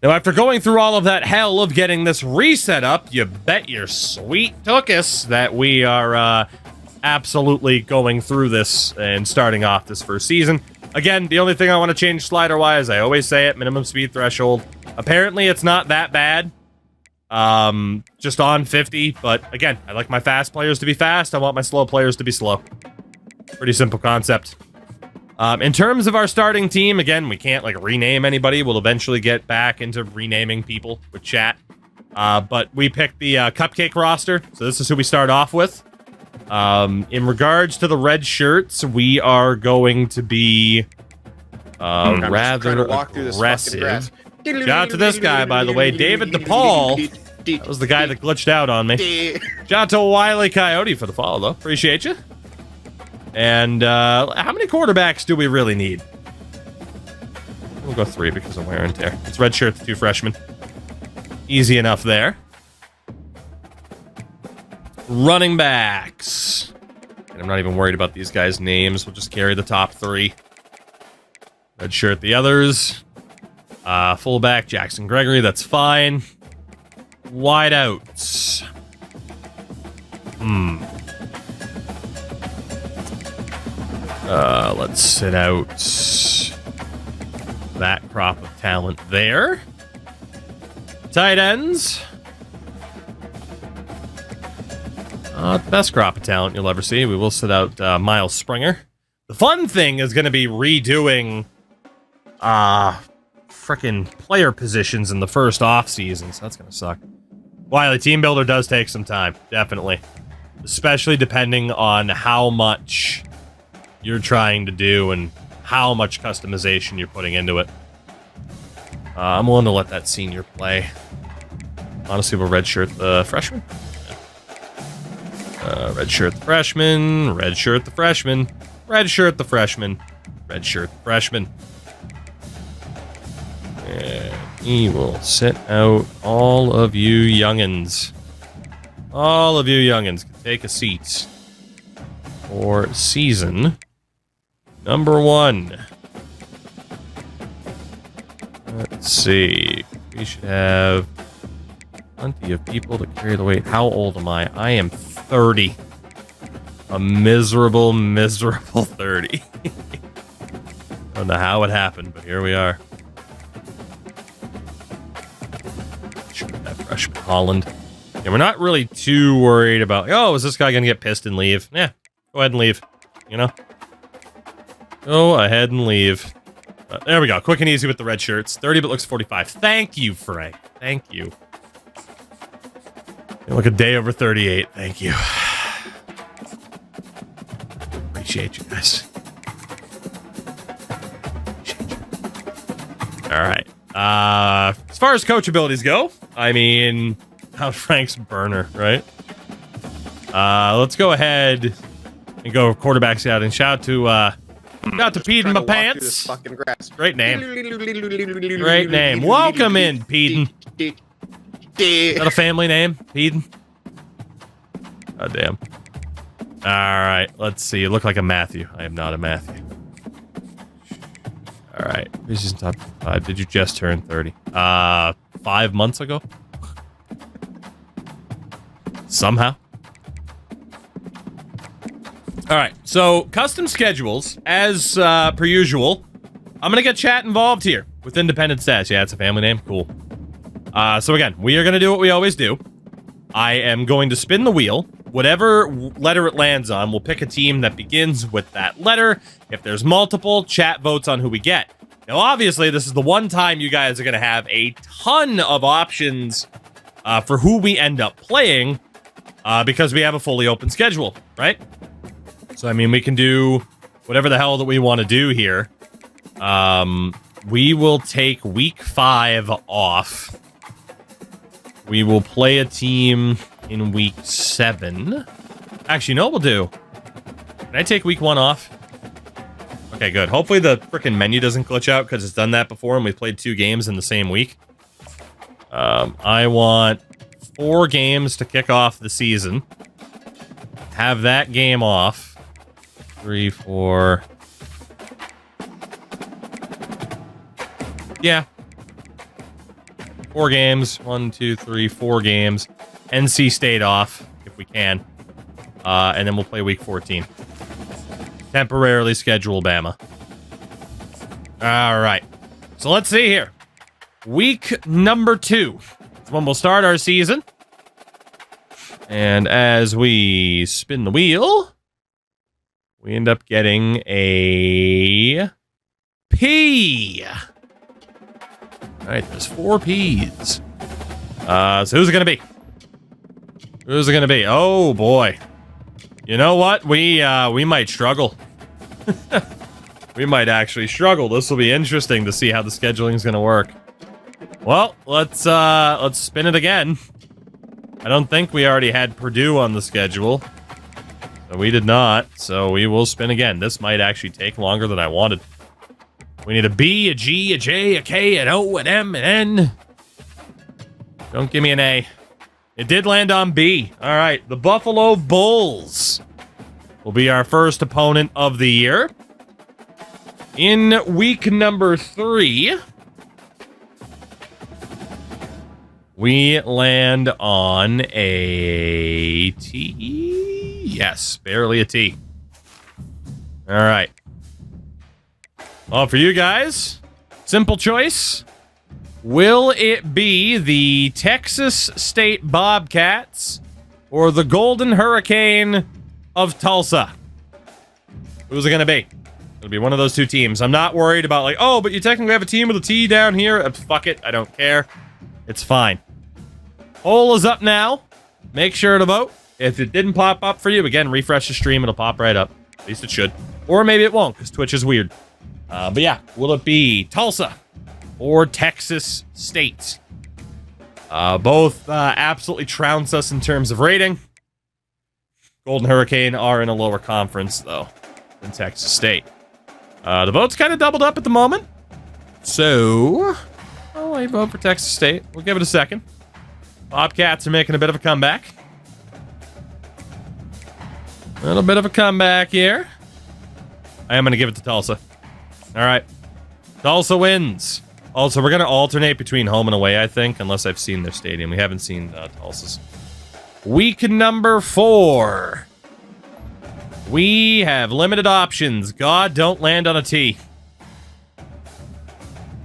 Now, after going through all of that hell of getting this reset up, you bet your sweet tookus that we are absolutely going through this and starting off this first season. Again, the only thing I want to change slider-wise, I always say it, minimum speed threshold. Apparently, it's not that bad. Just on 50, but again, I like my fast players to be fast. I want my slow players to be slow. Pretty simple concept. In terms of our starting team, again, we can't, like, rename anybody. We'll eventually get back into renaming people with chat. But we picked the cupcake roster, so this is who we start off with. In regards to the red shirts, we are going to be rather aggressive. Shout out to this guy, by the way, David DePaul. That was the guy that glitched out on me. Shout out to Wily Coyote for the follow, though. Appreciate you. And how many quarterbacks do we really need? We'll go 3 because of wear and tear. It's red shirts, 2 freshmen. Easy enough there. Running backs. And I'm not even worried about these guys' names. We'll just carry the top 3. Red shirt the others. Fullback, Jackson Gregory, that's fine. Wideouts. Let's sit out that crop of talent there. Tight ends. Best crop of talent you'll ever see. We will sit out Miles Springer. The fun thing is going to be redoing frickin' player positions in the first off season, so that's going to suck. Wiley, TeamBuilder does take some time, definitely. Especially depending on how much you're trying to do and how much customization you're putting into it. I'm willing to let that senior play. Honestly, we'll redshirt the freshman. Redshirt the freshman, redshirt the freshman, redshirt the freshman, redshirt the freshman. And he will sit out all of you youngins. All of you youngins can take a seat for season number 1. Let's see. We should have plenty of people to carry the weight. How old am I? I am 30. A miserable, miserable 30. I don't know how it happened, but here we are. Sure, that freshman Holland. Yeah, we're not really too worried about, oh, is this guy going to get pissed and leave? Yeah, go ahead and leave, you know? Go ahead and leave. There we go. Quick and easy with the red shirts. 30, but looks 45. Thank you, Frank. Thank you. You look a day over 38. Thank you. Appreciate you guys. Appreciate you. All right. As far as coach abilities go, I mean, how's Frank's burner, right? Let's go ahead and go quarterback scouting. Shout out to Peden my pants. Great name. Great name. Welcome in, Peden. Is that a family name, Peden? Oh, damn. All right, let's see. You look like a Matthew. I am not a Matthew. All right. This is top 5. Did you just turn 30? 5 months ago? Somehow. All right, so custom schedules, as per usual. I'm going to get chat involved here with independent stats. Yeah, it's a family name. Cool. So again, we are going to do what we always do. I am going to spin the wheel. Whatever letter it lands on, we'll pick a team that begins with that letter. If there's multiple, chat votes on who we get. Now, obviously, this is the one time you guys are going to have a ton of options for who we end up playing because we have a fully open schedule, right? So, I mean, we can do whatever the hell that we want to do here. We will take week 5 off. We will play a team in week 7. Actually, no, we'll do. Can I take week 1 off? Okay, good. Hopefully the freaking menu doesn't glitch out because it's done that before and we played 2 games in the same week. I want 4 games to kick off the season. Have that game off. 3, 4. 4 games. 1, 2, 3, 4 games. NC State off, if we can. And then we'll play week 14. Temporarily schedule Bama. All right. So let's see here. Week number 2 is when we'll start our season. And as we spin the wheel, we end up getting a P. All right, there's 4 P's. So who's it going to be? Who's it going to be? Oh, boy. You know what? We might struggle. We might actually struggle. This will be interesting to see how the scheduling is going to work. Well, let's spin it again. I don't think we already had Purdue on the schedule. So we did not. So we will spin again. This might actually take longer than I wanted. We need a B, a G, a J, a K, an O, an M, an N. Don't give me an A. It did land on B. All right, the Buffalo Bulls will be our first opponent of the year. In week number 3, we land on a T. Yes, barely a T. All right. Well, for you guys, simple choice. Will it be the Texas State Bobcats or the Golden Hurricane of Tulsa? Who's it going to be? It'll be one of those 2 teams. I'm not worried about like, oh, but you technically have a team with a T down here. Fuck it. I don't care. It's fine. Poll is up now. Make sure to vote. If it didn't pop up for you, again, refresh the stream. It'll pop right up. At least it should. Or maybe it won't because Twitch is weird. But yeah, will it be Tulsa or Texas State? Both absolutely trounce us in terms of rating. Golden Hurricane are in a lower conference, though, than Texas State. The vote's kind of doubled up at the moment. So, I vote for Texas State. We'll give it a second. Bobcats are making a bit of a comeback. A little bit of a comeback here. I am going to give it to Tulsa. All right. Tulsa wins. Also, we're going to alternate between home and away, I think, unless I've seen their stadium. We haven't seen Tulsa's. Week number 4. We have limited options. God, don't land on a T.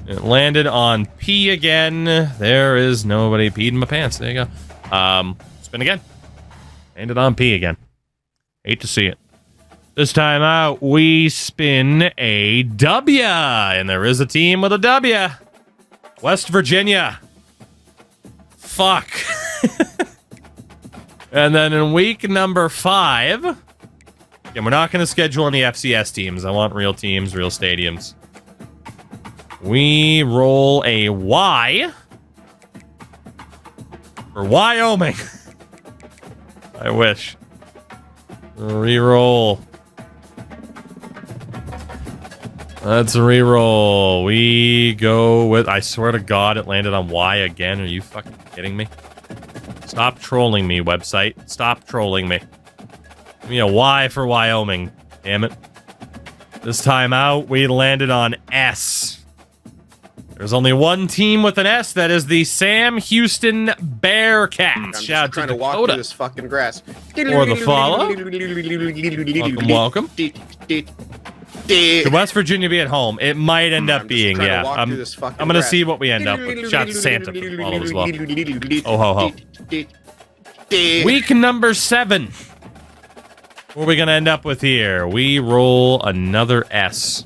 It landed on P again. There is nobody peed in my pants. There you go. Spin again. Landed on P again. Hate to see it. This time out, we spin a W. And there is a team with a W. West Virginia. Fuck. And then in week number 5, again, we're not going to schedule any FCS teams. I want real teams, real stadiums. We roll a Y for Wyoming. I wish. Reroll. Let's reroll. We go with... I swear to God, it landed on Y again. Are you fucking kidding me? Stop trolling me, website. Stop trolling me. Give me a Y for Wyoming. Damn it. This time out, we landed on S. There's only one team with an S. That is the Sam Houston Bearcats. I'm just Shout out trying to to walk Dakota through this fucking grass. for the follow. Welcome. Could West Virginia be at home? It might end up being, yeah. I'm going to see what we end up with. Shout out to Santa for the follow as well. Oh, ho, ho. Week number 7. What are we going to end up with here? We roll another S.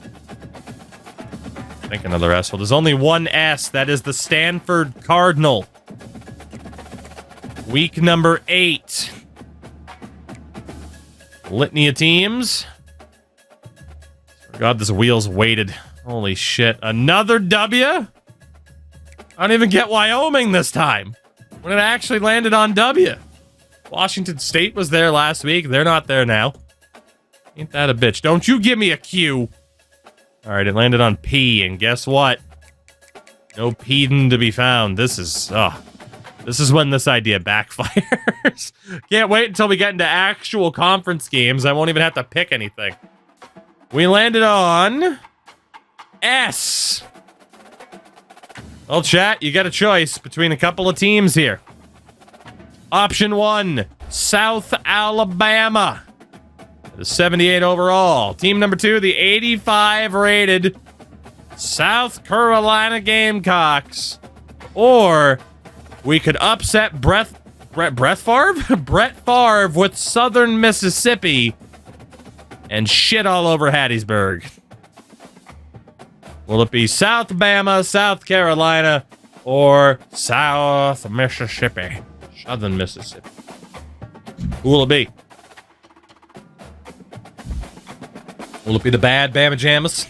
I think another S. Well, there's only one S. That is the Stanford Cardinal. Week number 8. Litany of teams. God, this wheel's weighted. Holy shit. Another W? I don't even get Wyoming this time. When it actually landed on W. Washington State was there last week. They're not there now. Ain't that a bitch? Don't you give me a Q. All right, it landed on P, and guess what? No P'ing to be found. This is when this idea backfires. Can't wait until we get into actual conference games. I won't even have to pick anything. We landed on S. Well, chat, you got a choice between a couple of teams here. Option 1, South Alabama. The 78 overall. Team number 2, the 85 rated South Carolina Gamecocks. Or we could upset Brett Favre? Brett Favre with Southern Mississippi and shit all over Hattiesburg. Will it be South Bama, South Carolina, or South Mississippi? Southern Mississippi. Who will it be? Will it be the bad Bama Jammas,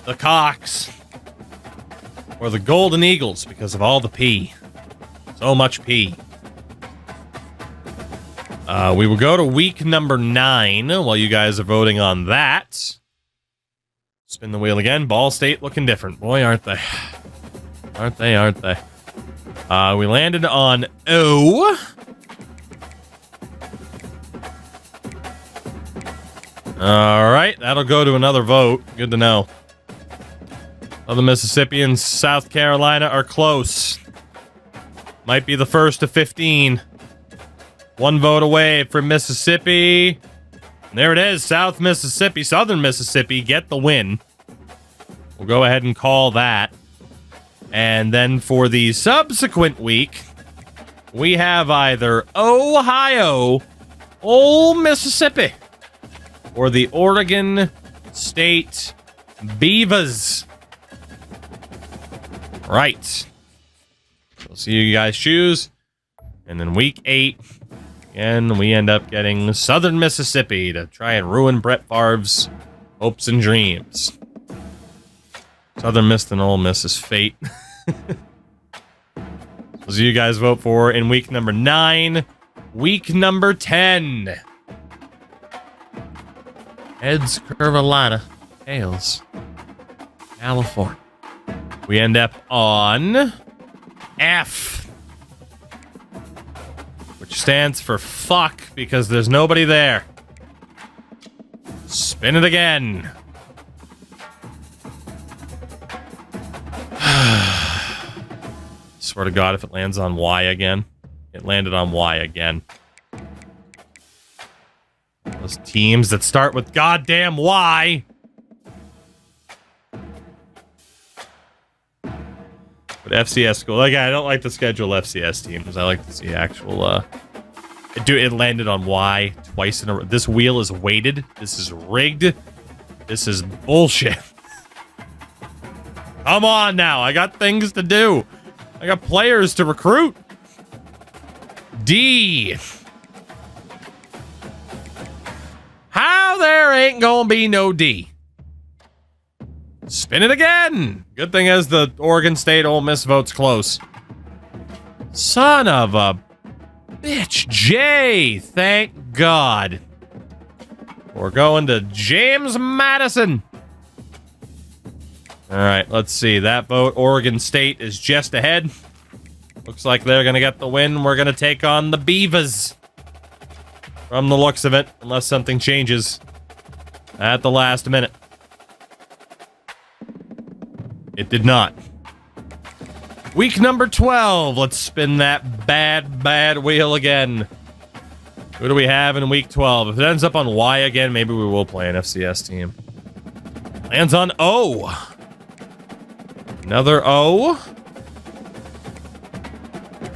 the Cocks, or the Golden Eagles because of all the P? So much P. We will go to week number 9 while you guys are voting on that. Spin the wheel again. Ball State looking different. Boy, aren't they? Aren't they? Aren't they? We landed on O. All right, that'll go to another vote. Good to know. Other Mississippi and South Carolina are close. Might be the first of 15. 1 vote away from Mississippi. There it is. South Mississippi, Southern Mississippi get the win. We'll go ahead and call that. And then for the subsequent week, we have either Ohio, Ole Mississippi, or the Oregon State Beavers. Right. We'll see you guys choose. And then week 8, again, we end up getting Southern Mississippi to try and ruin Brett Favre's hopes and dreams. Southern Miss and Ole Miss's fate. So you guys vote for in week number 9. Week number 10. Heads, Carolina. Tails, California. We end up on F, which stands for fuck because there's nobody there. Spin it again. Swear to God, if it lands on Y again. It landed on Y again. Those teams that start with goddamn Y. But FCS school. Like, I don't like to schedule FCS teams. I like to see actual, it landed on Y twice in a row. This wheel is weighted. This is rigged. This is bullshit. Come on now. I got things to do. I got players to recruit. D. How there ain't gonna be no D? Spin it again. Good thing is the Oregon State Ole Miss vote's close. Son of a bitch. J. Thank God. We're going to James Madison. All right, let's see. That vote, Oregon State, is just ahead. Looks like they're going to get the win. We're going to take on the Beavers. From the looks of it, unless something changes at the last minute. It did not. Week number 12. Let's spin that bad wheel again. Who do we have in week 12? If it ends up on Y again, maybe we will play an FCS team. Lands on O. Another O.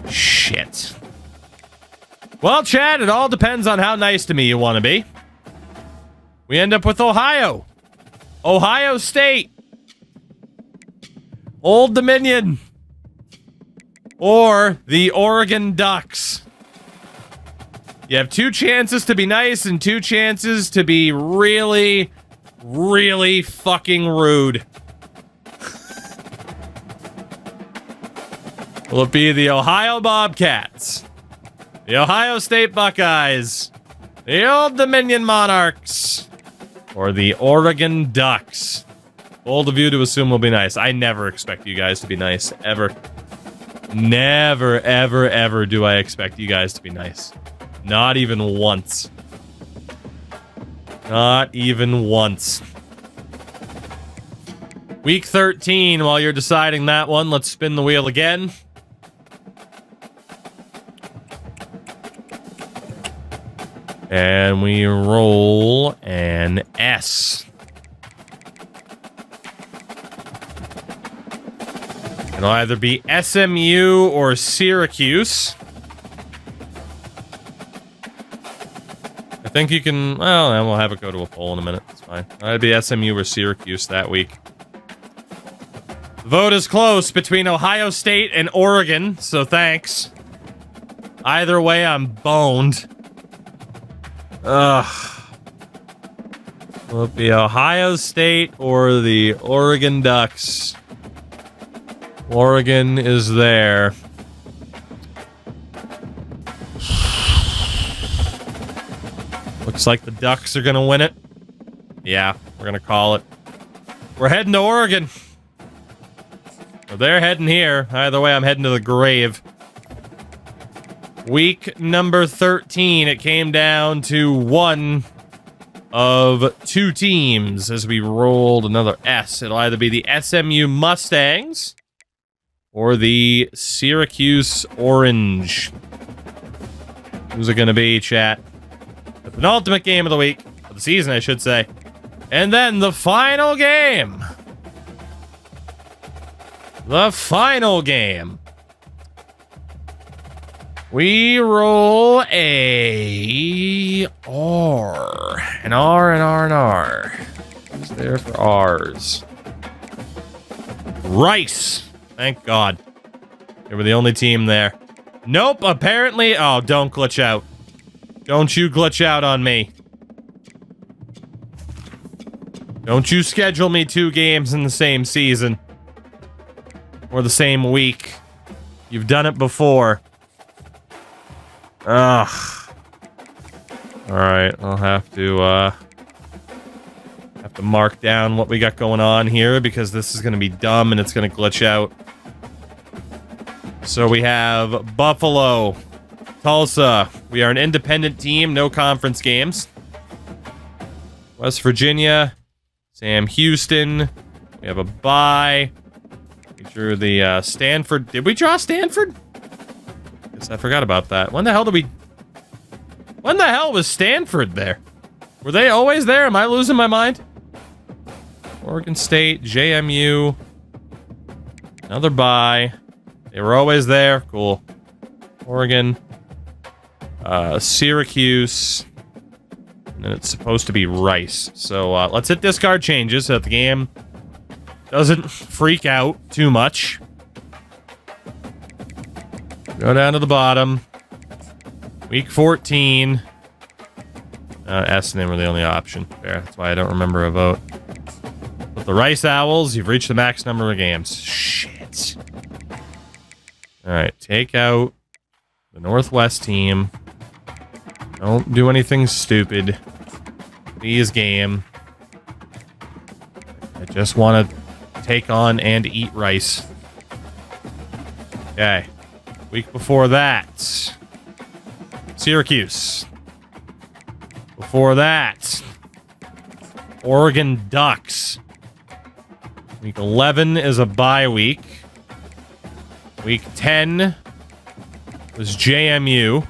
Shit. Well, Chad, it all depends on how nice to me you want to be. We end up with Ohio. Ohio State. Old Dominion. Or the Oregon Ducks. You have 2 chances to be nice and 2 chances to be really, really fucking rude. Will it be the Ohio Bobcats, the Ohio State Buckeyes, the Old Dominion Monarchs, or the Oregon Ducks? Bold of you to assume we'll be nice. I never expect you guys to be nice, ever. Never, ever, ever do I expect you guys to be nice. Not even once. Not even once. Week 13, while you're deciding that one, let's spin the wheel again. And we roll an S. It'll either be SMU or Syracuse. I think you can... Well, then we'll have it go to a poll in a minute. It's fine. It'd be SMU or Syracuse that week. The vote is close between Ohio State and Oregon, so thanks. Either way, I'm boned. Ugh. Will it be Ohio State or the Oregon Ducks? Oregon is there. Looks like the Ducks are gonna win it. Yeah, we're gonna call it. We're heading to Oregon. Well, they're heading here. Either way, I'm heading to the grave. Week number 13, it came down to one of two teams as we rolled another S. It'll either be the SMU Mustangs or the Syracuse Orange. Who's it going to be, chat? The penultimate game of the week, of the season, I should say. And then the final game. The final game. We roll a R. An R, an R, an R. Who's there for R's? Rice. Thank God. They were the only team there. Nope, apparently... Oh, don't glitch out. Don't you glitch out on me. Don't you schedule me 2 games in the same season. Or the same week. You've done it before. Ugh. Alright, I'll have to mark down what we got going on here because this is going to be dumb and it's going to glitch out. So we have Buffalo, Tulsa. We are an independent team, no conference games. West Virginia, Sam Houston. We have a bye. We drew the Stanford. Did we draw Stanford? Guess I forgot about that. When the hell was Stanford there? Were they always there? Am I losing my mind? Oregon State, JMU. Another bye. They were always there. Cool. Oregon. Syracuse. And then it's supposed to be Rice. So let's hit discard changes so that the game doesn't freak out too much. Go down to the bottom. Week 14. S and M were the only option. Fair. That's why I don't remember a vote. With the Rice Owls, you've reached the max number of games. Shit. Alright, take out the Northwest team. Don't do anything stupid. Please, game. I just want to take on and eat Rice. Okay. Week before that, Syracuse. Before that, Oregon Ducks. Week 11 is a bye week. Week 10 was JMU.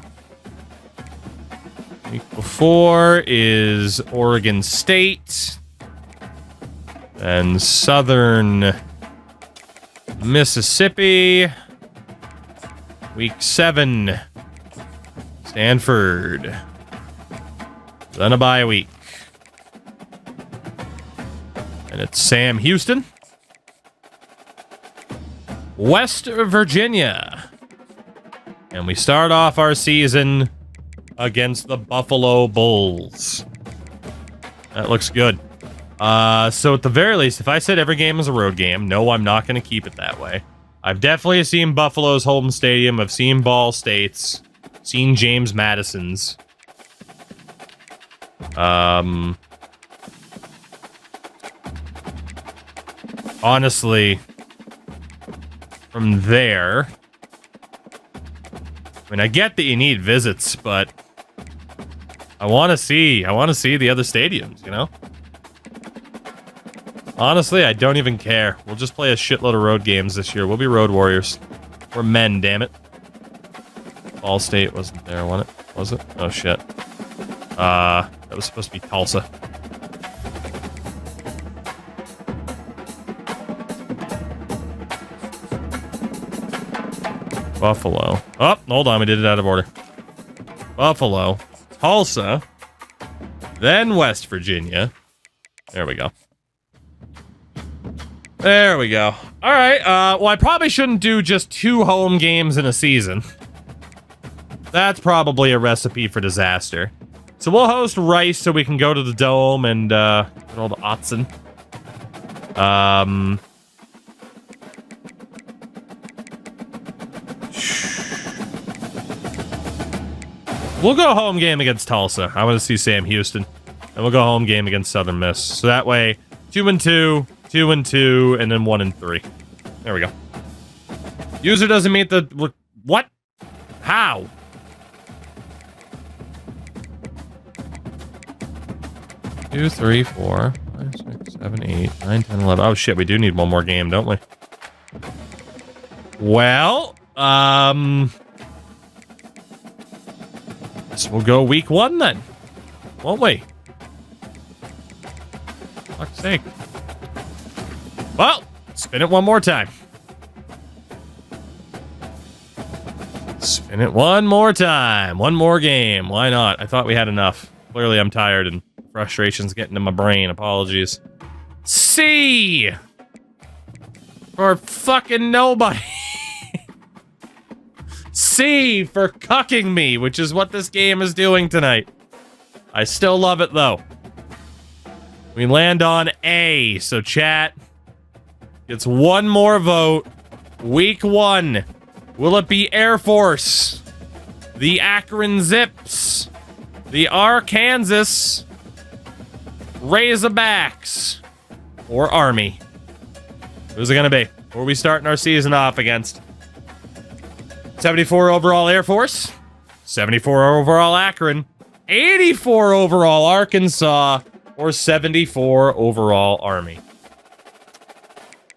Week before is Oregon State. And Southern Mississippi. Week 7, Stanford. Then a bye week. And it's Sam Houston. West Virginia. And we start off our season against the Buffalo Bulls. That looks good. So at the very least, if I said every game is a road game, no, I'm not going to keep it that way. I've definitely seen Buffalo's home stadium. I've seen Ball State's. Seen James Madison's. Honestly, from there, I mean, I get that you need visits, but I want to see the other stadiums, you know? Honestly, I don't even care. We'll just play a shitload of road games this year. We'll be road warriors. We're men, damn it. Ball State wasn't there, wasn't it? Was it? Oh, shit. That was supposed to be Tulsa. Buffalo. Oh, hold on. We did it out of order. Buffalo. Tulsa. Then West Virginia. There we go. There we go. All right. Well, I probably shouldn't do just 2 home games in a season. That's probably a recipe for disaster. So we'll host Rice so we can go to the Dome and get all the Autzen. We'll go home game against Tulsa. I want to see Sam Houston. And we'll go home game against Southern Miss. So that way, 2-2, 2-2, and then 1-3. There we go. User doesn't meet the... What? How? Two, 3, 4, 5, 6, 7, 8, 9, 10, 11. Oh shit, we do need one more game, don't we? Well, guess we'll go week 1 then. Won't we? Fuck's sake. Well, spin it one more time. Spin it one more time. One more game. Why not? I thought we had enough. Clearly I'm tired and frustration's getting to my brain. Apologies. C for fucking nobody. C for cucking me, which is what this game is doing tonight. I still love it though. We land on A, so chat gets one more vote. Week 1. Will it be Air Force, the Akron Zips, the Arkansas Razorbacks, or Army? Who's it gonna be? Who are we starting our season off against? 74 overall Air Force, 74 overall Akron, 84 overall Arkansas, or 74 overall Army?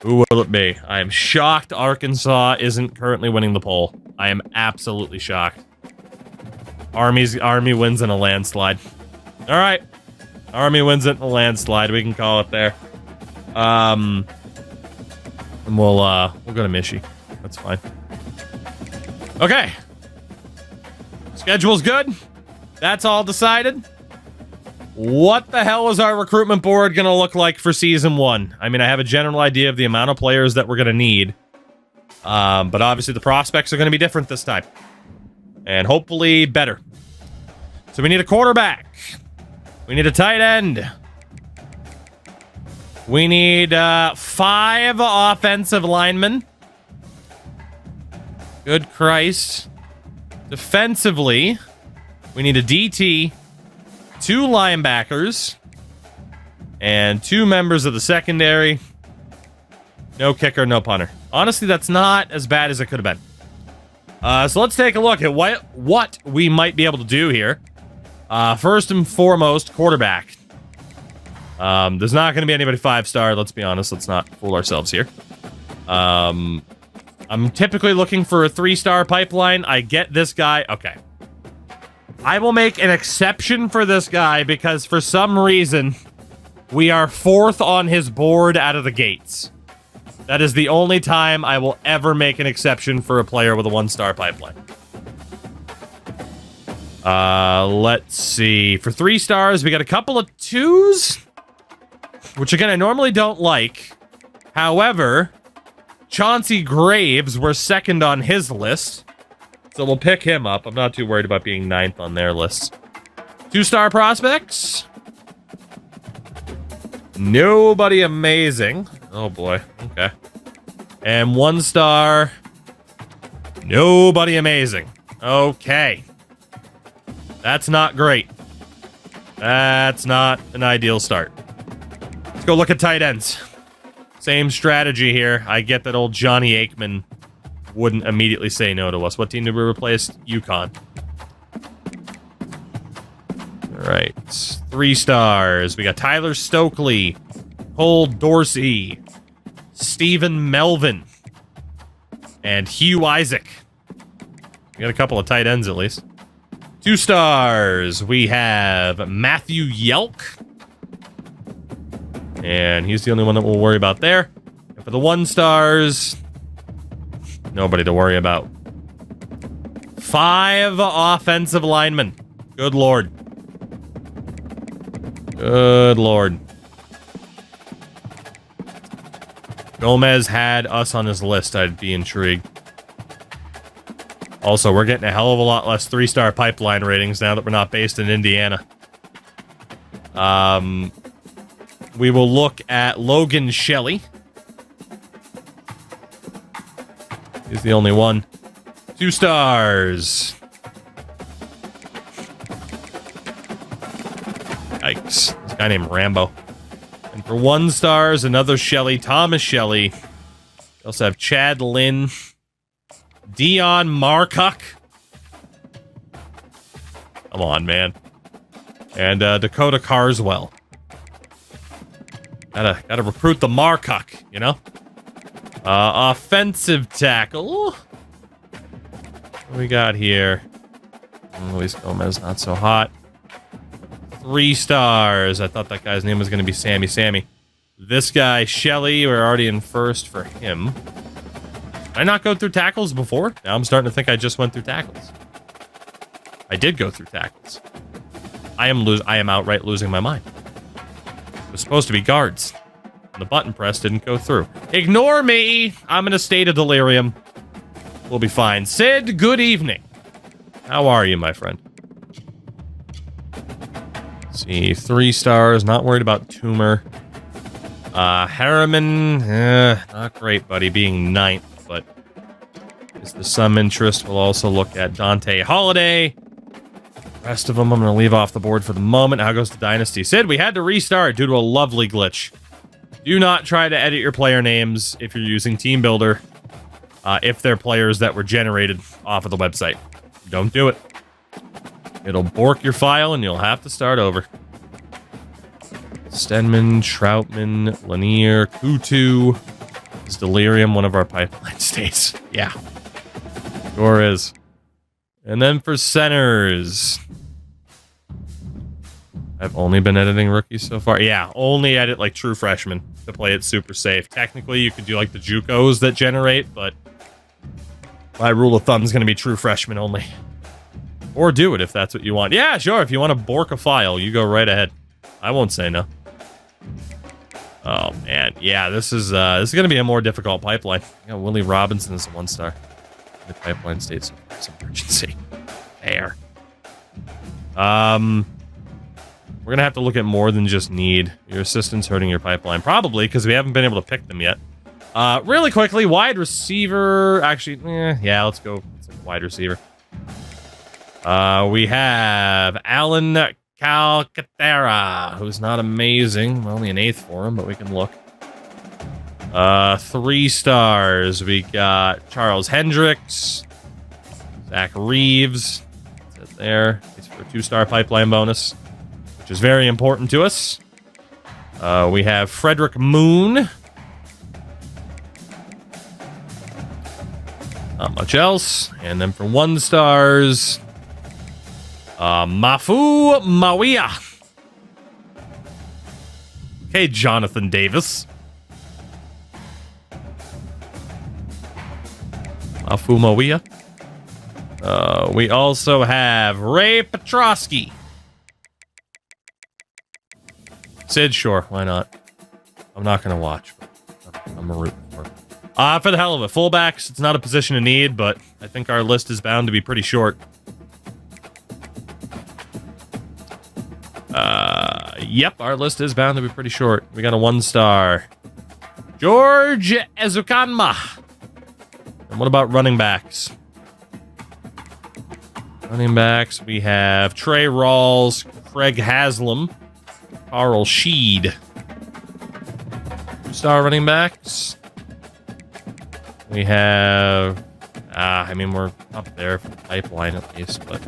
Who will it be? I am shocked Arkansas isn't currently winning the poll. I am absolutely shocked. Army wins in a landslide. All right. Army wins it in a landslide. We can call it there. And we'll go to Michi. That's fine. Okay. Schedule's good. That's all decided. What the hell is our recruitment board going to look like for season 1? I mean, I have a general idea of the amount of players that we're going to need. But obviously the prospects are going to be different this time. And hopefully better. So we need a quarterback. We need a tight end. We need 5 offensive linemen. Good Christ. Defensively, we need a DT, 2 linebackers, and 2 members of the secondary. No kicker, no punter. Honestly, that's not as bad as it could have been. So let's take a look at what we might be able to do here. First and foremost, quarterback. There's not going to be anybody 5-star. Let's be honest. Let's not fool ourselves here. I'm typically looking for a 3-star pipeline. I get this guy. Okay. I will make an exception for this guy because for some reason we are 4th on his board out of the gates. That is the only time I will ever make an exception for a player with a 1-star pipeline. Let's see. For 3 stars, we got a couple of 2s, which again, I normally don't like. However, Chauncey Graves, we're 2nd on his list. So we'll pick him up. I'm not too worried about being 9th on their list. 2-star prospects. Nobody amazing. Oh boy. Okay. And 1-star. Nobody amazing. Okay. That's not great. That's not an ideal start. Let's go look at tight ends. Same strategy here. I get that old Johnny Aikman wouldn't immediately say no to us. What team did we replace? UConn. All right. 3 stars. We got Tyler Stokely, Cole Dorsey, Stephen Melvin, and Hugh Isaac. We got a couple of tight ends at least. 2 stars, we have Matthew Yelk. And he's the only one that we'll worry about there. And for the 1 stars, nobody to worry about. 5 offensive linemen. Good lord. Good lord. Gomez had us on his list. I'd be intrigued. Also, we're getting a hell of a lot less 3-star pipeline ratings now that we're not based in Indiana. We will look at Logan Shelley. He's the only one. 2 stars. Yikes. This guy named Rambo. And for 1 stars, another Shelley, Thomas Shelley. We also have Chad Lynn, Dion Marcock. Come on, man. And Dakota Carswell. Gotta recruit the Marcock, you know? Offensive tackle. What do we got here? Luis Gomez, not so hot. 3 stars. I thought that guy's name was going to be Sammy. This guy, Shelley, we're already in first for him. Did I not go through tackles before? Now I'm starting to think I just went through tackles. I did go through tackles. I am outright losing my mind. It was supposed to be guards. And the button press didn't go through. Ignore me! I'm in a state of delirium. We'll be fine. Sid, good evening. How are you, my friend? Let's see, 3 stars. Not worried about Toomer. Harriman, not great, buddy, being 9th, but is there some interest? We'll also look at Dante Holiday. Rest of them I'm going to leave off the board for the moment. How goes the Dynasty? Sid, we had to restart due to a lovely glitch. Do not try to edit your player names if you're using TeamBuilder, if they're players that were generated off of the website. Don't do it. It'll bork your file and you'll have to start over. Stenman, Troutman, Lanier, Kutu. Is Delirium one of our pipeline states? Yeah. Sure is. And then for centers. I've only been editing rookies so far. Yeah, only edit like true freshmen to play it super safe. Technically, you could do like the JUCOs that generate, but my rule of thumb is going to be true freshmen only. Or do it if that's what you want. Yeah, sure. If you want to bork a file, you go right ahead. I won't say no. Oh, man. Yeah, this is going to be a more difficult pipeline. Yeah, Willie Robinson is a 1-star. The pipeline states some urgency. There. We're going to have to look at more than just need. Your assistant's hurting your pipeline. Probably, because we haven't been able to pick them yet. Really quickly, wide receiver. Actually, yeah, let's go. It's a wide receiver. We have Alan Calcaterra, who's not amazing. We're only an 8th for him, but we can look. 3 stars. We got Charles Hendricks, Zach Reeves. That's it there. He's for a 2-star pipeline bonus, which is very important to us. We have Frederick Moon. Not much else. And then for 1 stars, Mafu Mawia. Okay, Jonathan Davis. Mafu Mawia. We also have Ray Petrosky. Sid, sure, why not? I'm not going to watch, but I'm a root for it. For the hell of it, fullbacks, it's not a position of need, but I think our list is bound to be pretty short. Yep, our list is bound to be pretty short. We got a 1-star. George Ezukanma. And what about running backs? Running backs, we have Trey Rawls, Craig Haslam, Carl Sheed. 2-star running backs. We have... I mean, we're up there for the pipeline at least, but...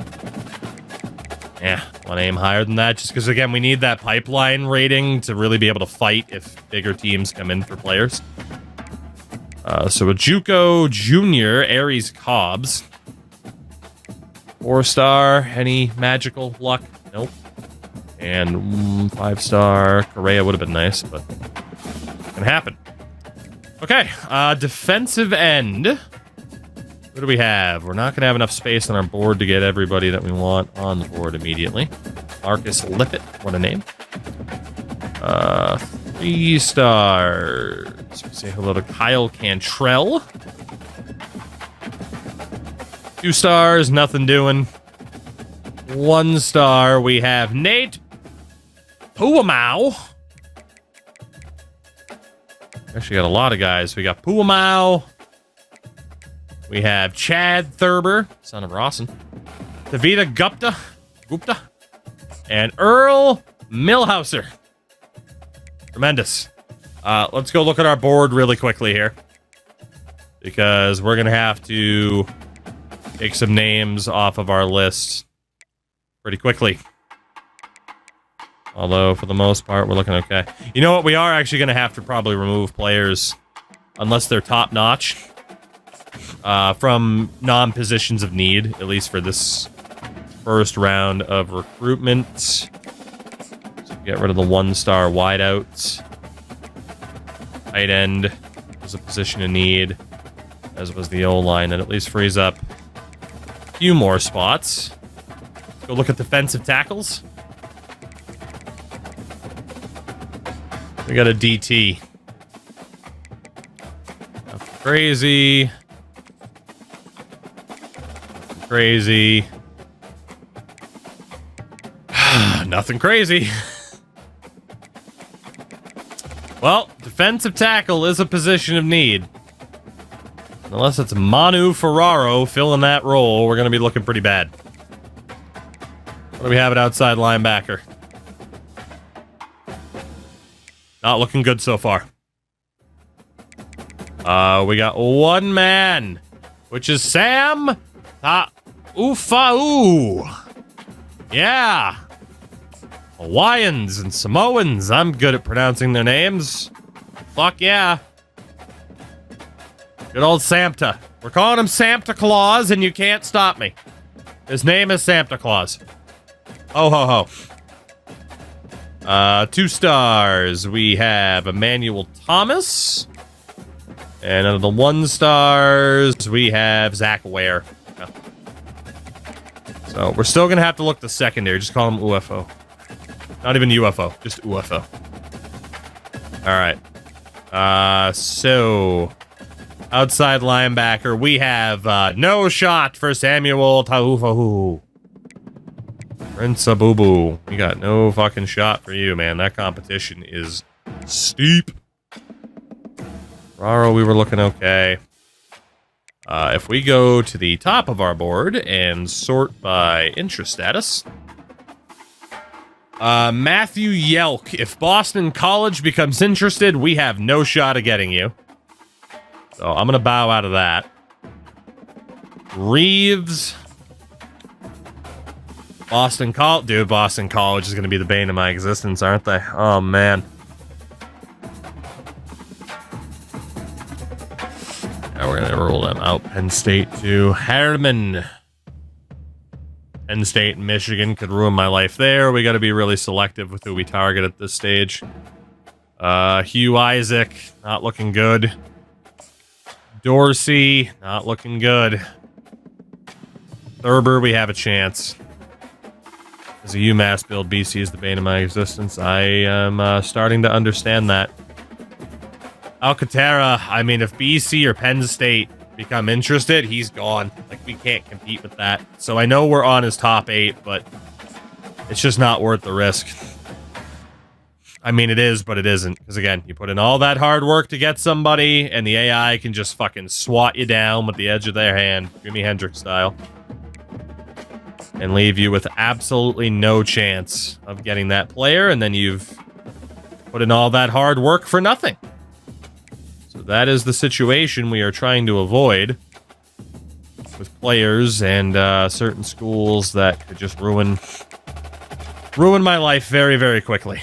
Yeah, want to aim higher than that, just because, again, we need that pipeline rating to really be able to fight if bigger teams come in for players. So a JUCO Junior, Aries Cobbs. 4-star, any magical luck? Nope. And 5-star, Correa would have been nice, but can happen. Okay, defensive end. What do we have? We're not going to have enough space on our board to get everybody that we want on the board immediately. Marcus Lippett, what a name. 3 stars. Say hello to Kyle Cantrell. 2 stars, nothing doing. 1 star, we have Nate Puamau. Actually got a lot of guys. We got Puamau. We have Chad Thurber, son of Rawson. Davida Gupta. And Earl Millhauser. Tremendous. Let's go look at our board really quickly here, because we're going to have to take some names off of our list pretty quickly. Although, for the most part, we're looking okay. You know what? We are actually going to have to probably remove players, unless they're top-notch, from non-positions of need, at least for this first round of recruitment. So get rid of the 1-star wideouts. Tight end was a position of need, as was the O-line, and at least frees up a few more spots. Let's go look at defensive tackles. We got a DT. Nothing crazy. Crazy. Nothing crazy. Well, defensive tackle is a position of need. Unless it's Manu Ferraro filling that role, we're going to be looking pretty bad. What do we have at outside linebacker? Not looking good so far. We got 1 man, which is Sam Ufa'u. Yeah. Hawaiians and Samoans. I'm good at pronouncing their names. Fuck yeah. Good old Santa. We're calling him Santa Claus, and you can't stop me. His name is Santa Claus. Ho ho ho. 2 stars. We have Emmanuel Thomas. And out of the 1 stars, we have Zach Ware. Yeah. So we're still going to have to look the secondary. Just call him UFO. Not even UFO, just UFO. All right. So outside linebacker, we have no shot for Samuel Taufahu. Prince Abubu. We got no fucking shot for you, man. That competition is steep. Raro, we were looking okay. If we go to the top of our board and sort by interest status, Matthew Yelk. If Boston College becomes interested, we have no shot of getting you. So I'm going to bow out of that. Reeves. Boston College. Dude, Boston College is going to be the bane of my existence, aren't they? Oh, man. Now we're going to roll them out. Penn State to Harriman. Penn State and Michigan could ruin my life there. We got to be really selective with who we target at this stage. Hugh Isaac, not looking good. Dorsey, not looking good. Thurber, we have a chance. As a UMass build, BC is the bane of my existence. I am starting to understand that. Alcantara, I mean, if BC or Penn State become interested, he's gone. Like, we can't compete with that. So I know we're on his top 8, but it's just not worth the risk. I mean, it is, but it isn't. Because, again, you put in all that hard work to get somebody, and the AI can just fucking swat you down with the edge of their hand, Jimi Hendrix style, and leave you with absolutely no chance of getting that player, and then you've put in all that hard work for nothing. So that is the situation we are trying to avoid with players and certain schools that could just ruin ruin my life very, very quickly.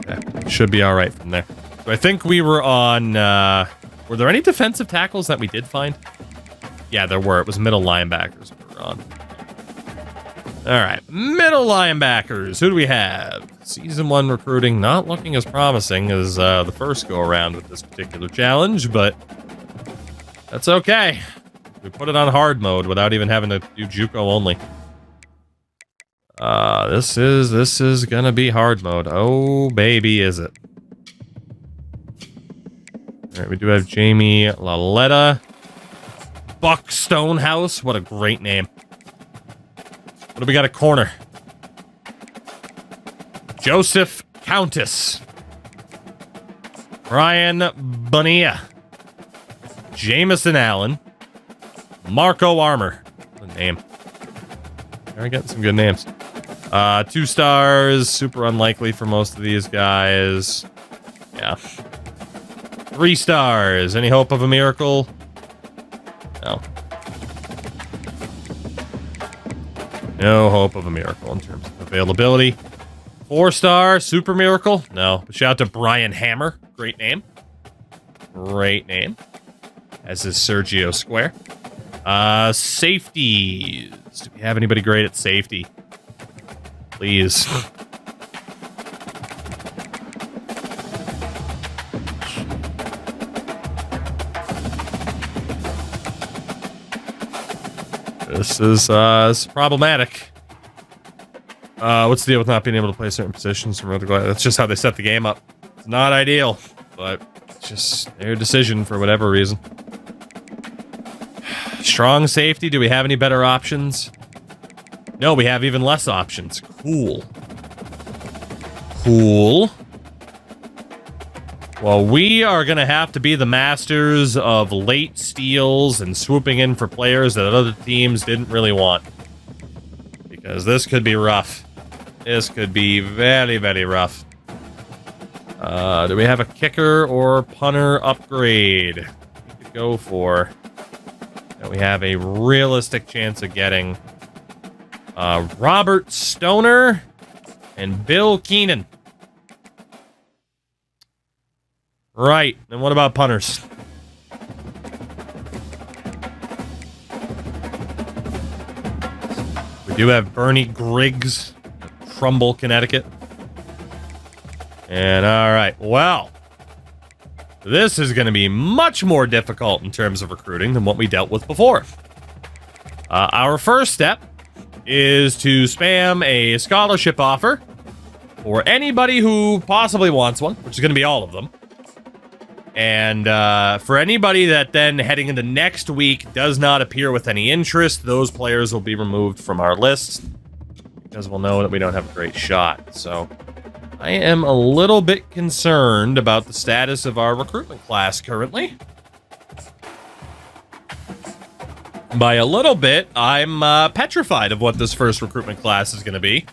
Okay, should be all right from there. So I think we were on, were there any defensive tackles that we did find? Yeah, there were. It was middle linebackers we were on. All right, middle linebackers. Who do we have? Season 1 recruiting not looking as promising as the first go-around with this particular challenge, but that's okay. We put it on hard mode without even having to do JUCO only. This is gonna be hard mode. Oh, baby, is it. All right, we do have Jamie Laletta. Buck Stonehouse. What a great name. What do we got at corner? Joseph Countess. Brian Bonilla. Jameson Allen. Marco Armour. What a name. They're getting some good names. 2 stars. Super unlikely for most of these guys. Yeah. 3 stars. Any hope of a miracle? No. No hope of a miracle in terms of availability. 4-star. Super miracle? No. But shout out to Brian Hammer. Great name. Great name. As is Sergio Square. Safeties. Do we have anybody great at safety? Please. This is problematic. What's the deal with not being able to play certain positions from other guys? That's just how they set the game up. It's not ideal, but it's just their decision for whatever reason. Strong safety. Do we have any better options? No, we have even less options. Cool. Cool. Well, we are going to have to be the masters of late steals and swooping in for players that other teams didn't really want. Because this could be rough. This could be very, very rough. Do we have a kicker or punter upgrade we could go for? That we have a realistic chance of getting. Robert Stoner and Bill Keenan. Right, and what about punters? We do have Bernie Griggs, Trumbull, Connecticut. And all right, well, this is going to be much more difficult in terms of recruiting than what we dealt with before. Our first step is to spam a scholarship offer for anybody who possibly wants one, which is going to be all of them. And for anybody that then heading into next week does not appear with any interest, those players will be removed from our list because we'll know that we don't have a great shot. So I am a little bit concerned about the status of our recruitment class currently. By a little bit, I'm petrified of what this first recruitment class is going to be.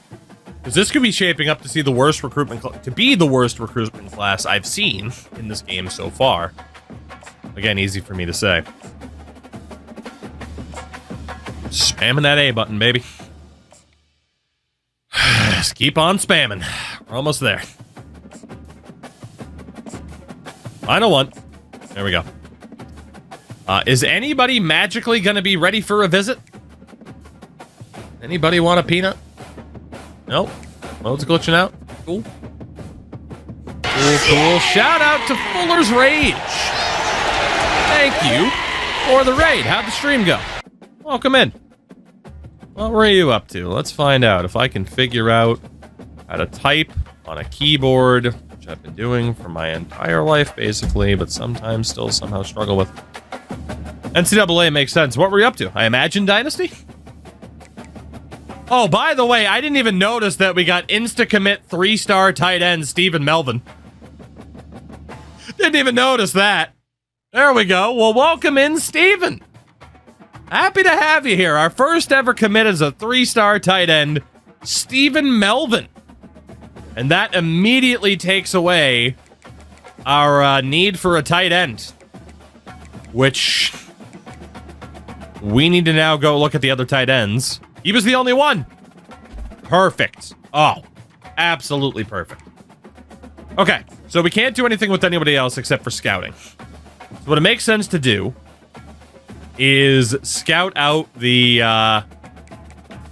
Because this could be shaping up to see the worst recruitment class I've seen in this game so far. Again, easy for me to say. Spamming that A button, baby. Just keep on spamming. We're almost there. Final one. There we go. Is anybody magically going to be ready for a visit? Anybody want a peanut? Nope. Mode's glitching out. Cool. Cool. Shout out to Fuller's Rage. Thank you for the raid. How'd the stream go? Welcome in. What were you up to? Let's find out if I can figure out how to type on a keyboard, which I've been doing for my entire life, basically, but sometimes still somehow struggle with. NCAA makes sense. What were you up to? I imagine Dynasty? Oh, by the way, I didn't even notice that we got insta-commit 3-star tight end Stephen Melvin. Didn't even notice that. There we go. Well, welcome in, Stephen. Happy to have you here. Our first ever commit is a 3-star tight end, Stephen Melvin. And that immediately takes away our need for a tight end. Which We need to now go look at the other tight ends. He was the only one. Perfect. Oh, absolutely perfect. Okay, so we can't do anything with anybody else except for scouting. So what it makes sense to do is scout out the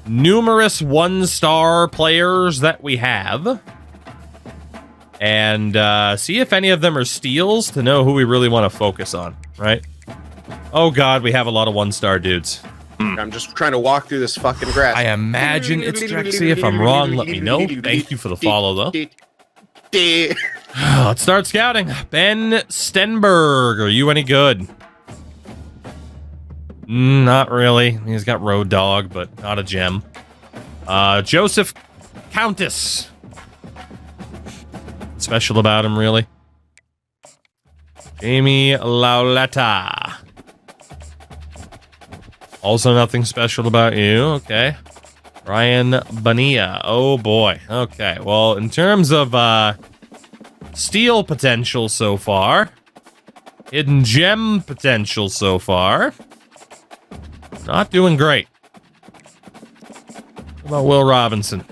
numerous one-star players that we have and see if any of them are steals to know who we really want to focus on, right? Oh god, we have a lot of one-star dudes. I'm just trying to walk through this fucking grass. I imagine it's Drexy. If I'm wrong, let me know. Thank you for the follow, though. Let's start scouting. Ben Stenberg, are you any good? Not really. He's got Road Dog, but not a gem. Joseph Countess. Special about him, really? Jamie Lauletta. Also nothing special about you. Okay. Ryan Bonilla. Oh, boy. Okay. Well, in terms of steal potential so far, hidden gem potential so far, not doing great. What about Will Robinson?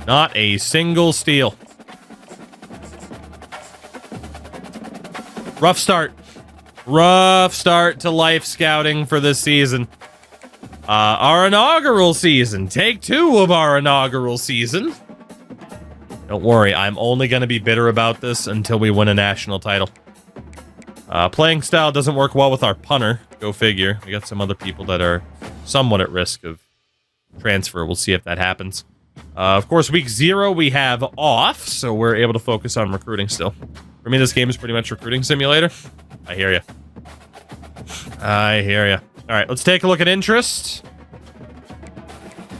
Not a single steal. Rough start. Rough start to life scouting for this season. Our inaugural season. Take 2 of our inaugural season. Don't worry, I'm only going to be bitter about this until we win a national title. Playing style doesn't work well with our punter. Go figure. We got some other people that are somewhat at risk of transfer. We'll see if that happens. Of course, week 0 we have off, so we're able to focus on recruiting still. For me, this game is pretty much recruiting simulator. I hear you. I hear you. All right, let's take a look at interest.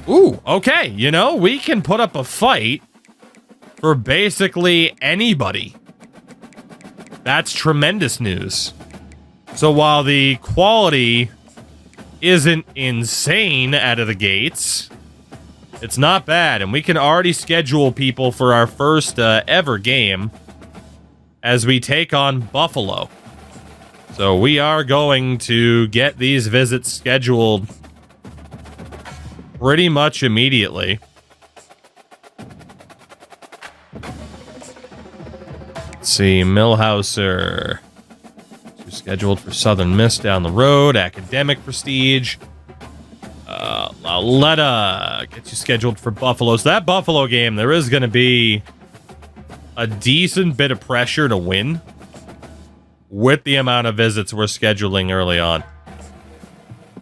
Ooh, okay. You know, we can put up a fight for basically anybody. That's tremendous news. So while the quality isn't insane out of the gates, it's not bad. And we can already schedule people for our first ever game as we take on Buffalo. So we are going to get these visits scheduled pretty much immediately. Let's see, Millhauser. Scheduled for Southern Miss down the road. Academic Prestige. Lauletta gets you scheduled for Buffalo. So that Buffalo game, there is going to be a decent bit of pressure to win with the amount of visits we're scheduling early on.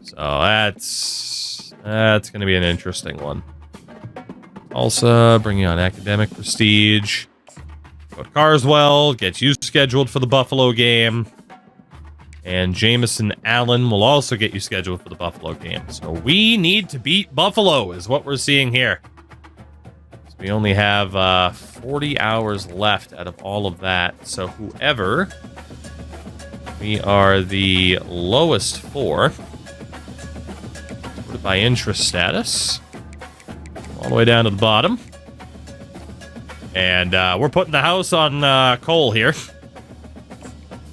So that's going to be an interesting one. Also, bringing on Academic Prestige. Go to Carswell, gets you scheduled for the Buffalo game. And Jameson Allen will also get you scheduled for the Buffalo game. So we need to beat Buffalo is what we're seeing here. So we only have 40 hours left out of all of that. So whoever we are the lowest for, put it by interest status, all the way down to the bottom. And we're putting the house on Cole here.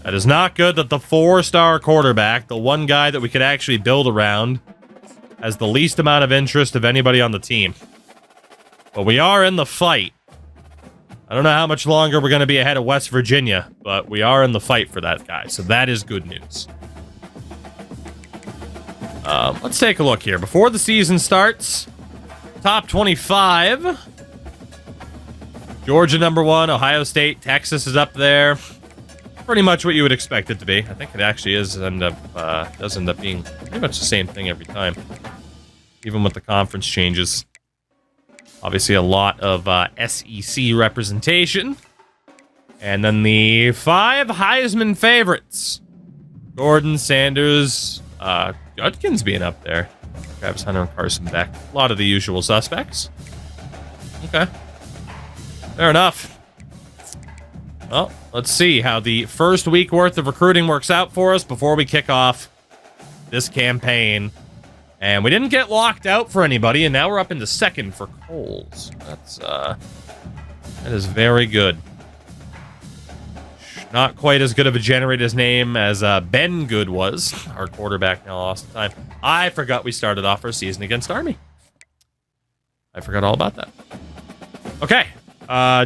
That is not good that the 4-star quarterback, the one guy that we could actually build around, has the least amount of interest of anybody on the team. But we are in the fight. I don't know how much longer we're going to be ahead of West Virginia, but we are in the fight for that guy, so that is good news. Let's take a look here. Before the season starts, top 25. Georgia #1, Ohio State, Texas is up there. Pretty much what you would expect it to be. I think it actually does end up being pretty much the same thing every time, even with the conference changes. Obviously, a lot of SEC representation. And then the 5 Heisman favorites. Gordon, Sanders, Judkins being up there. Travis Hunter and Carson Beck. A lot of the usual suspects. Okay. Fair enough. Well, let's see how the first week worth of recruiting works out for us before we kick off this campaign. And we didn't get locked out for anybody, and now we're up into 2nd for Coles. That is very good. Not quite as good of a generator's name as Ben Good was. Our quarterback now lost the time. I forgot we started off our season against Army. I forgot all about that. Okay.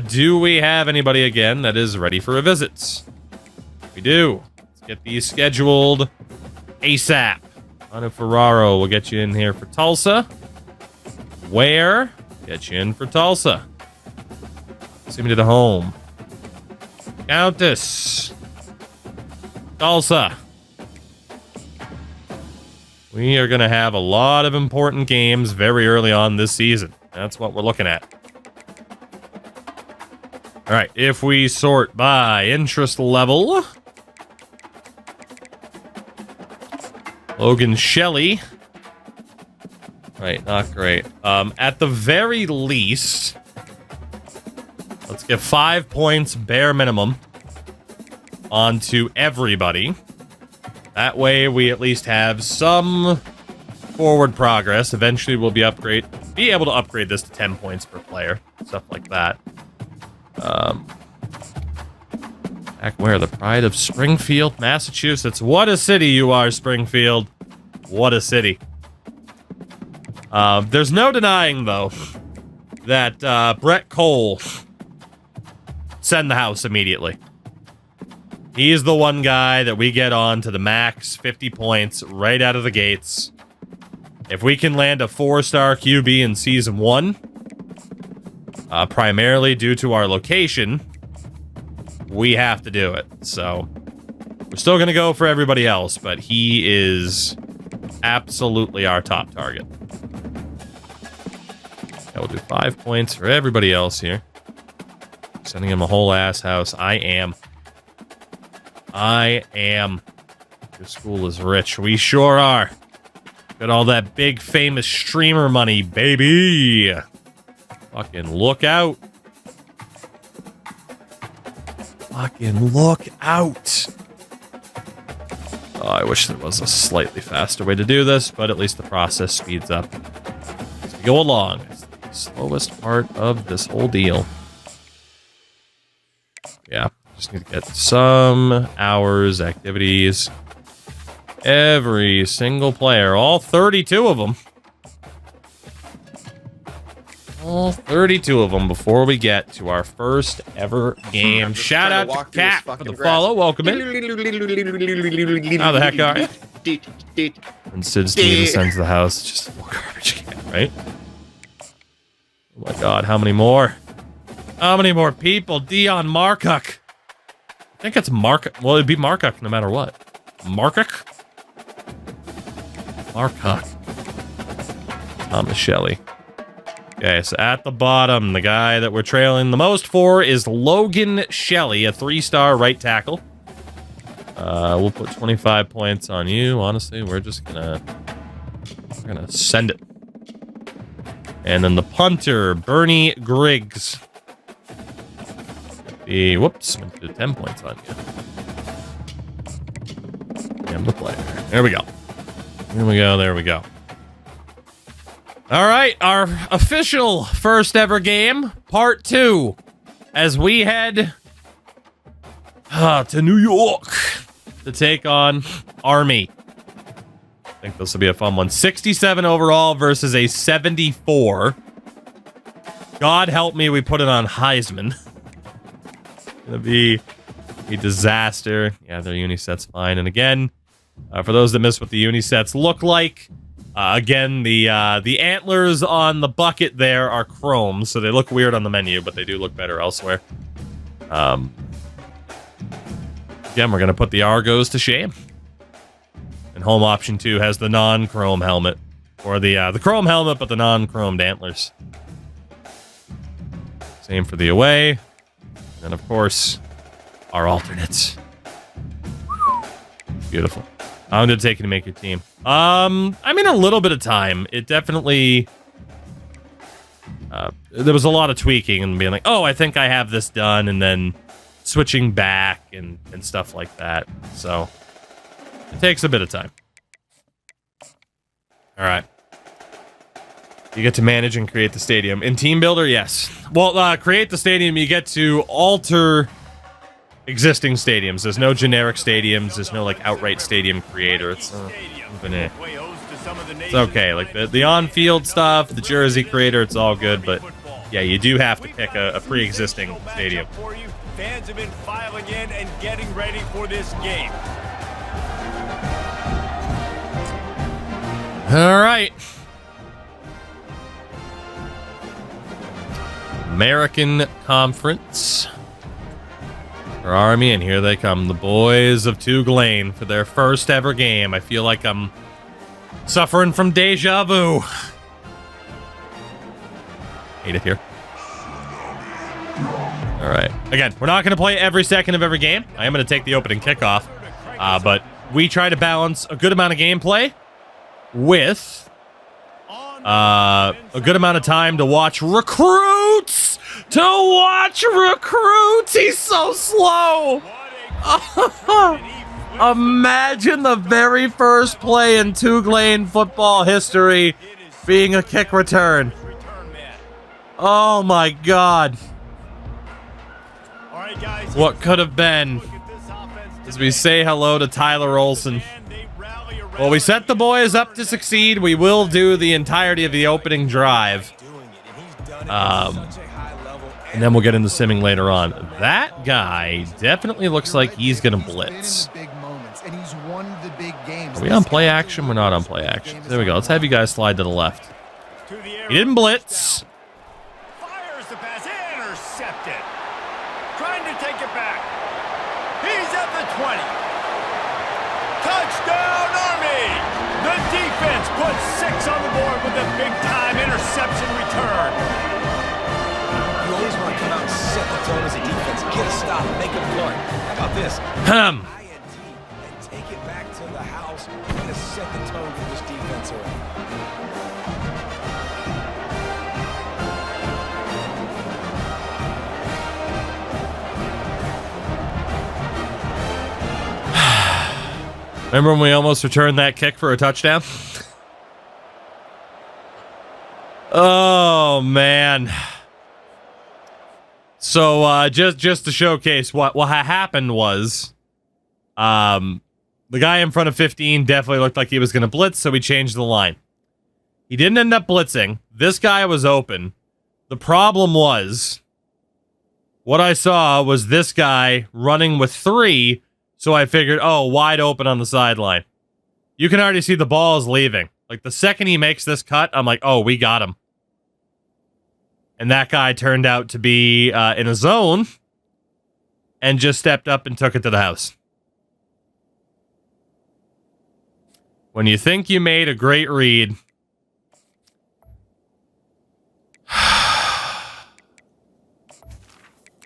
Do we have anybody again that is ready for a visit? We do. Let's get these scheduled ASAP. Anu Ferraro will get you in here for Tulsa. Where? Get you in for Tulsa. Send me to the home. Countess. Tulsa. We are going to have a lot of important games very early on this season. That's what we're looking at. All right, if we sort by interest level, Logan Shelley. Right, not great. At the very least, let's get 5 points bare minimum onto everybody. That way we at least have some forward progress. Eventually we'll be able to upgrade this to 10 points per player. Stuff like that. Back where? The pride of Springfield, Massachusetts. What a city you are, Springfield. What a city. There's no denying, though, that Brett Cole send the house immediately. He's the one guy that we get on to the max 50 points right out of the gates. If we can land a 4-star QB in Season 1, primarily due to our location, we have to do it. So, we're still going to go for everybody else, but he is absolutely our top target. I will do 5 points for everybody else here. Sending him a whole ass house. I am. Your school is rich. We sure are. Got all that big famous streamer money, baby. Fucking look out. Fucking look out. Oh, I wish there was a slightly faster way to do this, but at least the process speeds up as we go along. It's the slowest part of this whole deal. Yeah, just need to get some hours, activities. Every single player, all 32 of them. All 32 of them before we get to our first ever game. Shout out to Kat for the follow. Welcome in. How the heck are you? And Sid's team sends the house. Just more garbage can, right? Oh my god, how many more? How many more people? Dion Markuk. I think it's Markuk. Well, it'd be Markuk no matter what. Markuk? Markuk. Thomas Shelley. Okay, so at the bottom, the guy that we're trailing the most for is Logan Shelley, a 3-star right tackle. We'll put 25 points on you. Honestly, we're gonna send it. And then the punter, Bernie Griggs. Whoops, I'm gonna do 10 points on you. I'm the player. There we go. There we go. All right, our official first ever game, part 2, as we head to New York to take on Army. I think this will be a fun one. 67 overall versus a 74. God help me, we put it on Heisman. It's gonna be a disaster. Yeah, their uniset's fine. And again, for those that missed what the unisets look like, again, the antlers on the bucket there are chrome, so they look weird on the menu, but they do look better elsewhere. Again, we're going to put the Argos to shame. And home option 2 has the non-chrome helmet. Or the chrome helmet, but the non-chromed antlers. Same for the away. And, of course, our alternates. Beautiful. How did it take you to make your team? I mean, a little bit of time. It definitely... there was a lot of tweaking and being like, oh, I think I have this done, and then switching back and stuff like that. So, it takes a bit of time. All right. You get to manage and create the stadium. In TeamBuilder, yes. Well, create the stadium, you get to alter existing stadiums. There's no generic stadiums. There's no like outright stadium creator. It's okay. Like the on-field stuff, the jersey creator, it's all good. But yeah, you do have to pick a pre-existing stadium. Fans have been filing in and getting ready for this game. All right. American Conference for Army, and here they come, the boys of TOUGLANE for their first ever game. I feel like I'm suffering from deja vu. Hate it here. All right. Again, we're not going to play every second of every game. I am going to take the opening kickoff, but we try to balance a good amount of gameplay with a good amount of time to watch recruits. He's so slow. Imagine the very first play in TOUGLANE football history being a kick return. Oh my God. What could have been? As we say hello to Tyler Olsen. Well, we set the boys up to succeed. We will do the entirety of the opening drive. And then we'll get into simming later on. That guy definitely looks like he's going to blitz. Are we on play action? We're not on play action. There we go. Let's have you guys slide to the left. He didn't blitz. Fires the pass, intercepted. Trying to take it back. He's at the 20. Touchdown, Army! The defense puts 6 on the board with a big-time interception return. You always want to come out and set the tone as a defense. Get a stop, make a play. How about this? INT, and take it back to the house. We're going to set the tone for this defense early. Remember when we almost returned that kick for a touchdown? Oh, man. So, just to showcase what happened was, the guy in front of 15 definitely looked like he was going to blitz, so we changed the line. He didn't end up blitzing. This guy was open. The problem was, what I saw was this guy running with 3, so I figured, oh, wide open on the sideline. You can already see the ball is leaving. Like, the second he makes this cut, I'm like, oh, we got him. And that guy turned out to be in a zone and just stepped up and took it to the house. When you think you made a great read,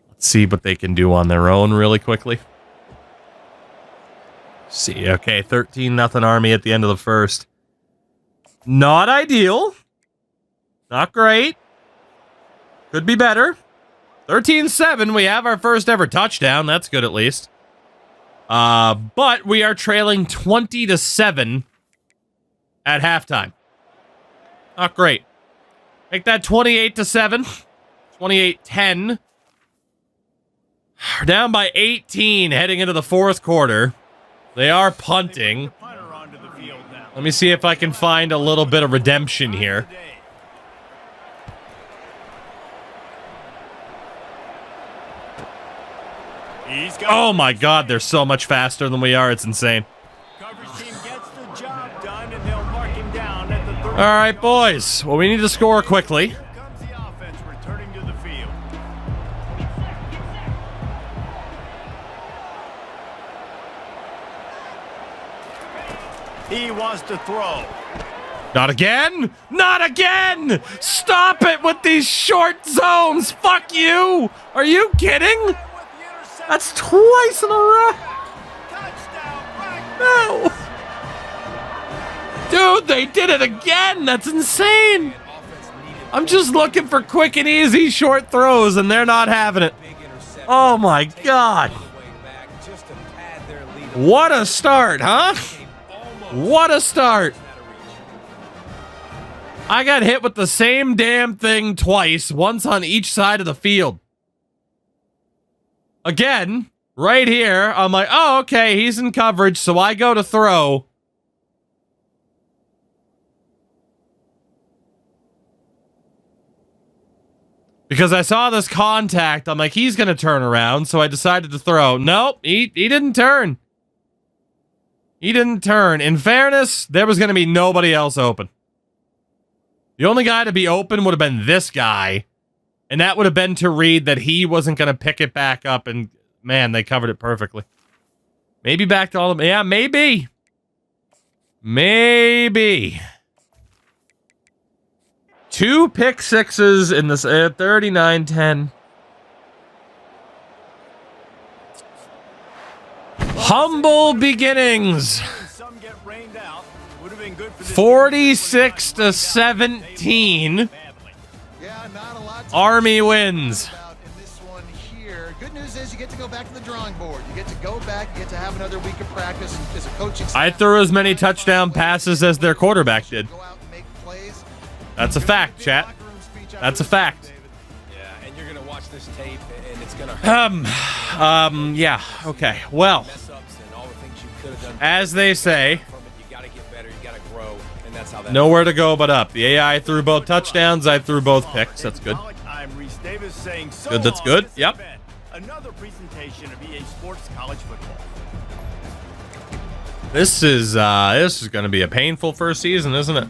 let's see what they can do on their own really quickly. See, okay, 13-0 Army at the end of the first. Not ideal. Not great. Could be better. 13-7, we have our first ever touchdown. That's good at least. But we are trailing 20-7 at halftime. Not great. Make that 28-7. 28-10. We're down by 18 heading into the fourth quarter. They are punting. Let me see if I can find a little bit of redemption here. Oh my God, they're so much faster than we are. It's insane. All right, boys. Well, we need to score quickly. He wants to throw. Not again! Not again! Stop it with these short zones! Fuck you! Are you kidding? That's twice in a row! No! Dude, they did it again! That's insane! I'm just looking for quick and easy short throws, and they're not having it. Oh my God! What a start, huh? What a start! I got hit with the same damn thing twice, once on each side of the field. Again, right here. I'm like, oh, okay, he's in coverage, so I go to throw. Because I saw this contact, I'm like, he's going to turn around, so I decided to throw. Nope, he didn't turn. He didn't turn. In fairness, there was going to be nobody else open. The only guy to be open would have been this guy, and that would have been to read that he wasn't going to pick it back up, and man, they covered it perfectly. Maybe back to all of them. Yeah, maybe. Maybe. 2 pick sixes in this 39-10. Humble beginnings. 46-17. Army wins. Good news is you get to go back to the drawing board. You get to go back, you get to have another week of practice as a coaching staff. I threw as many touchdown passes as their quarterback did. That's a fact, chat. That's a fact. Yeah, and you're gonna watch this tape, and it's gonna yeah, okay. Well, as they say, you gotta get better, you gotta grow, and that's how that nowhere to go but up. The AI threw both touchdowns, I threw both picks. That's good. Good, that's good. Yep. Another presentation of EA Sports College Football. This is going to be a painful first season, isn't it?